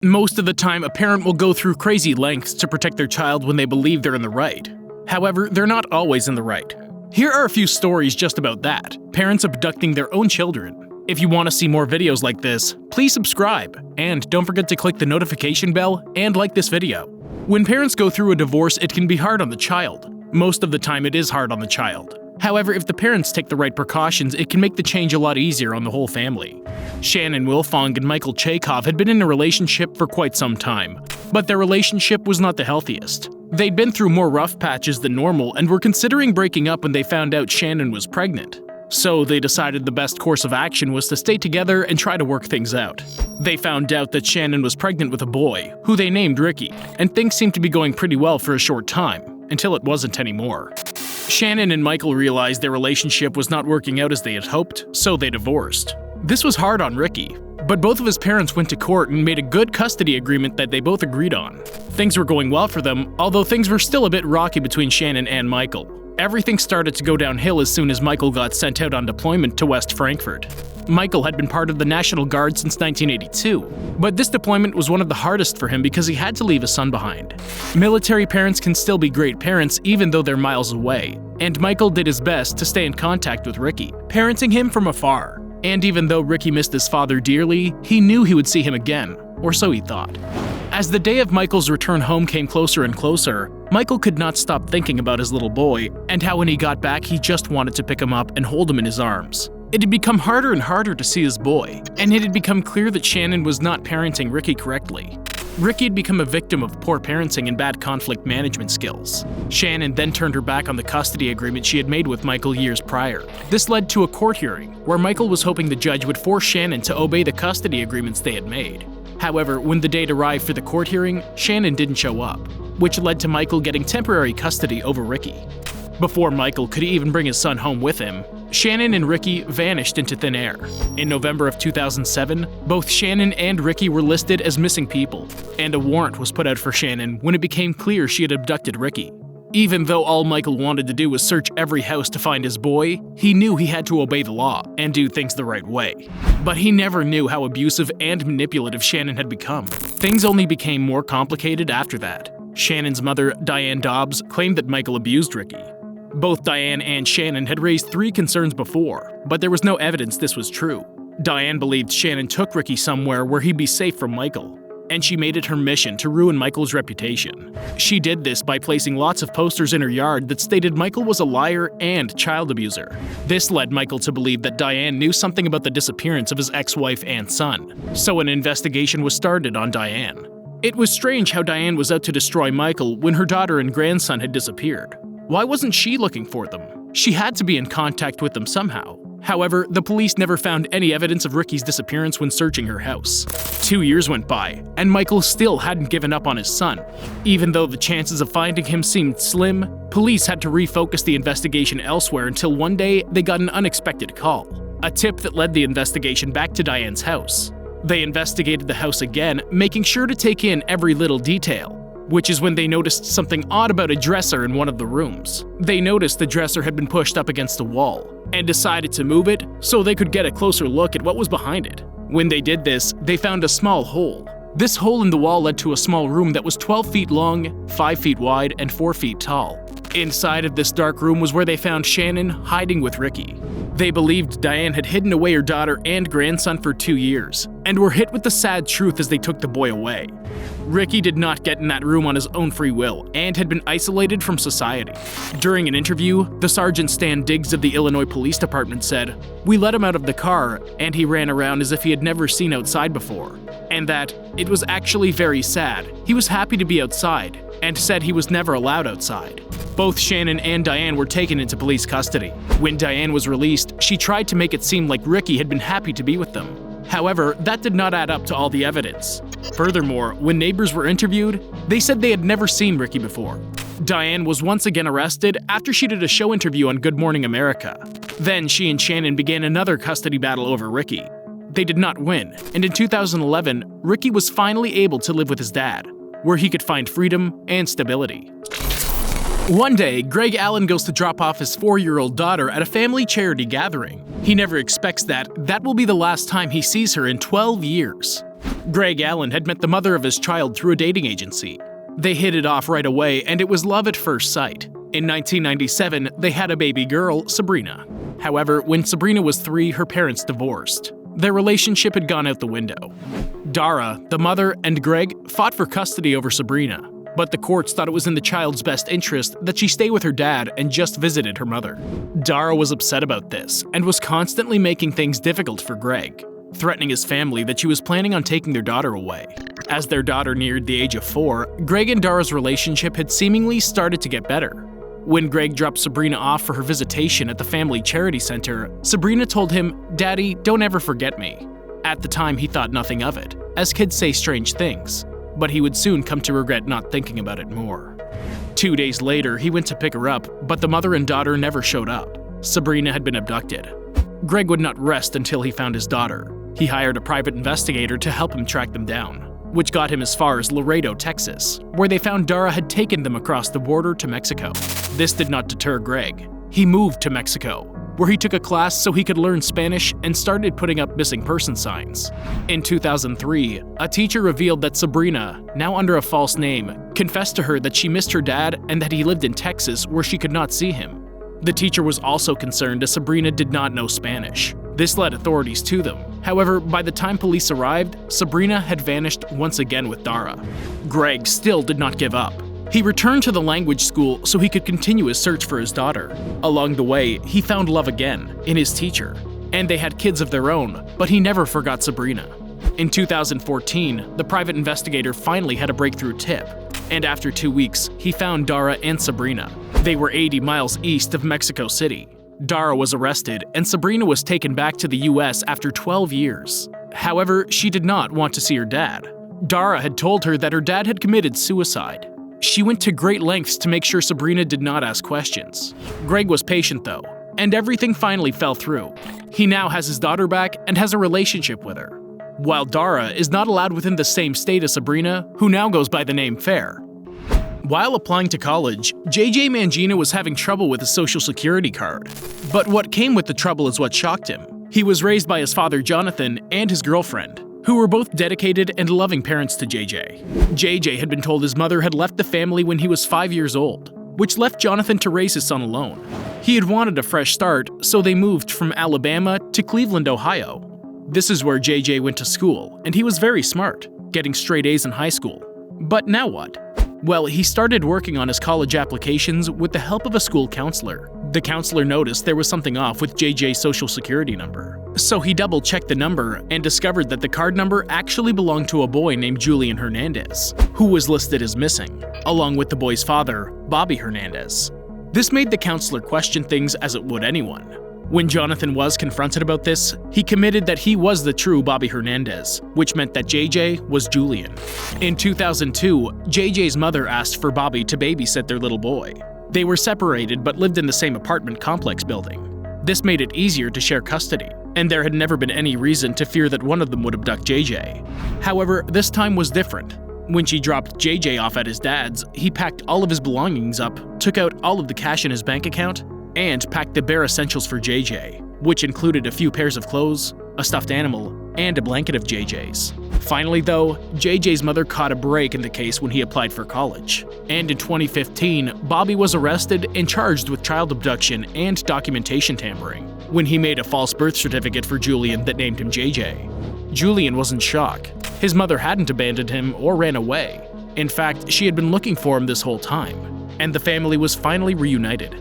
Most of the time, a parent will go through crazy lengths to protect their child when they believe they're in the right. However, they're not always in the right. Here are a few stories just about that, parents abducting their own children. If you want to see more videos like this, please subscribe, and don't forget to click the notification bell and like this video. When parents go through a divorce, it can be hard on the child. Most of the time it is hard on the child. However, if the parents take the right precautions, it can make the change a lot easier on the whole family. Shannon Wilfong and Michael Chekhov had been in a relationship for quite some time, but their relationship was not the healthiest. They'd been through more rough patches than normal and were considering breaking up when they found out Shannon was pregnant. So they decided the best course of action was to stay together and try to work things out. They found out that Shannon was pregnant with a boy, who they named Ricky, and things seemed to be going pretty well for a short time, until it wasn't anymore. Shannon and Michael realized their relationship was not working out as they had hoped, so they divorced. This was hard on Ricky, but both of his parents went to court and made a good custody agreement that they both agreed on. Things were going well for them, although things were still a bit rocky between Shannon and Michael. Everything started to go downhill as soon as Michael got sent out on deployment to West Frankfurt. Michael had been part of the National Guard since 1982, but this deployment was one of the hardest for him because he had to leave his son behind. Military parents can still be great parents even though they're miles away, and Michael did his best to stay in contact with Ricky, parenting him from afar. And even though Ricky missed his father dearly, he knew he would see him again, or so he thought. As the day of Michael's return home came closer and closer, Michael could not stop thinking about his little boy, and how when he got back he just wanted to pick him up and hold him in his arms. It had become harder and harder to see his boy, and it had become clear that Shannon was not parenting Ricky correctly. Ricky had become a victim of poor parenting and bad conflict management skills. Shannon then turned her back on the custody agreement she had made with Michael years prior. This led to a court hearing, where Michael was hoping the judge would force Shannon to obey the custody agreements they had made. However, when the date arrived for the court hearing, Shannon didn't show up, which led to Michael getting temporary custody over Ricky. Before Michael could even bring his son home with him, Shannon and Ricky vanished into thin air. In November of 2007, both Shannon and Ricky were listed as missing people, and a warrant was put out for Shannon when it became clear she had abducted Ricky. Even though all Michael wanted to do was search every house to find his boy, he knew he had to obey the law and do things the right way. But he never knew how abusive and manipulative Shannon had become. Things only became more complicated after that. Shannon's mother, Diane Dobbs, claimed that Michael abused Ricky. Both Diane and Shannon had raised 3 concerns before, but there was no evidence this was true. Diane believed Shannon took Ricky somewhere where he'd be safe from Michael, and she made it her mission to ruin Michael's reputation. She did this by placing lots of posters in her yard that stated Michael was a liar and child abuser. This led Michael to believe that Diane knew something about the disappearance of his ex-wife and son, so an investigation was started on Diane. It was strange how Diane was out to destroy Michael when her daughter and grandson had disappeared. Why wasn't she looking for them? She had to be in contact with them somehow. However, the police never found any evidence of Ricky's disappearance when searching her house. 2 years went by, and Michael still hadn't given up on his son. Even though the chances of finding him seemed slim, police had to refocus the investigation elsewhere until one day they got an unexpected call. A tip that led the investigation back to Diane's house. They investigated the house again, making sure to take in every little detail, which is when they noticed something odd about a dresser in one of the rooms. They noticed the dresser had been pushed up against a wall, and decided to move it so they could get a closer look at what was behind it. When they did this, they found a small hole. This hole in the wall led to a small room that was 12 feet long, 5 feet wide, and 4 feet tall. Inside of this dark room was where they found Shannon hiding with Ricky. They believed Diane had hidden away her daughter and grandson for 2 years, and were hit with the sad truth as they took the boy away. Ricky did not get in that room on his own free will, and had been isolated from society. During an interview, the Sergeant Stan Diggs of the Illinois Police Department said, "We let him out of the car, and he ran around as if he had never seen outside before, and that it was actually very sad. He was happy to be outside, and said he was never allowed outside." Both Shannon and Diane were taken into police custody. When Diane was released, she tried to make it seem like Ricky had been happy to be with them. However, that did not add up to all the evidence. Furthermore, when neighbors were interviewed, they said they had never seen Ricky before. Diane was once again arrested after she did a show interview on Good Morning America. Then she and Shannon began another custody battle over Ricky. They did not win, and in 2011, Ricky was finally able to live with his dad, where he could find freedom and stability. One day, Greg Allen goes to drop off his 4-year-old daughter at a family charity gathering. He never expects that will be the last time he sees her in 12 years. Greg Allen had met the mother of his child through a dating agency. They hit it off right away, and it was love at first sight. In 1997, they had a baby girl, Sabrina. However, when Sabrina was 3, her parents divorced. Their relationship had gone out the window. Dara, the mother, and Greg fought for custody over Sabrina, but the courts thought it was in the child's best interest that she stay with her dad and just visited her mother. Dara was upset about this and was constantly making things difficult for Greg, threatening his family that she was planning on taking their daughter away. As their daughter neared the age of 4, Greg and Dara's relationship had seemingly started to get better. When Greg dropped Sabrina off for her visitation at the family charity center, Sabrina told him, "Daddy, don't ever forget me." At the time, he thought nothing of it, as kids say strange things, but he would soon come to regret not thinking about it more. 2 days later, he went to pick her up, but the mother and daughter never showed up. Sabrina had been abducted. Greg would not rest until he found his daughter. He hired a private investigator to help him track them down, which got him as far as Laredo, Texas, where they found Dara had taken them across the border to Mexico. This did not deter Greg. He moved to Mexico, where he took a class so he could learn Spanish and started putting up missing person signs. In 2003, a teacher revealed that Sabrina, now under a false name, confessed to her that she missed her dad and that he lived in Texas where she could not see him. The teacher was also concerned as Sabrina did not know Spanish. This led authorities to them. However, by the time police arrived, Sabrina had vanished once again with Dara. Greg still did not give up. He returned to the language school so he could continue his search for his daughter. Along the way, he found love again in his teacher, and they had kids of their own, but he never forgot Sabrina. In 2014, the private investigator finally had a breakthrough tip, and after 2 weeks, he found Dara and Sabrina. They were 80 miles east of Mexico City. Dara was arrested, and Sabrina was taken back to the US after 12 years. However, she did not want to see her dad. Dara had told her that her dad had committed suicide. She went to great lengths to make sure Sabrina did not ask questions. Greg was patient though, and everything finally fell through. He now has his daughter back and has a relationship with her, while Dara is not allowed within the same state as Sabrina, who now goes by the name Fair. While applying to college, JJ Mangina was having trouble with his social security card. But what came with the trouble is what shocked him. He was raised by his father Jonathan and his girlfriend, who were both dedicated and loving parents to JJ. JJ had been told his mother had left the family when he was 5 years old, which left Jonathan to raise his son alone. He had wanted a fresh start, so they moved from Alabama to Cleveland, Ohio. This is where JJ went to school, and he was very smart, getting straight A's in high school. But now what? Well, he started working on his college applications with the help of a school counselor. The counselor noticed there was something off with JJ's social security number. So he double-checked the number and discovered that the card number actually belonged to a boy named Julian Hernandez, who was listed as missing, along with the boy's father, Bobby Hernandez. This made the counselor question things as it would anyone. When Jonathan was confronted about this, he committed that he was the true Bobby Hernandez, which meant that JJ was Julian. In 2002, JJ's mother asked for Bobby to babysit their little boy. They were separated but lived in the same apartment complex building. This made it easier to share custody, and there had never been any reason to fear that one of them would abduct JJ. However, this time was different. When she dropped JJ off at his dad's, he packed all of his belongings up, took out all of the cash in his bank account, and packed the bare essentials for JJ, which included a few pairs of clothes, a stuffed animal, and a blanket of JJ's. Finally though, JJ's mother caught a break in the case when he applied for college. And in 2015, Bobby was arrested and charged with child abduction and documentation tampering when he made a false birth certificate for Julian that named him JJ. Julian was in shock. His mother hadn't abandoned him or ran away. In fact, she had been looking for him this whole time, and the family was finally reunited.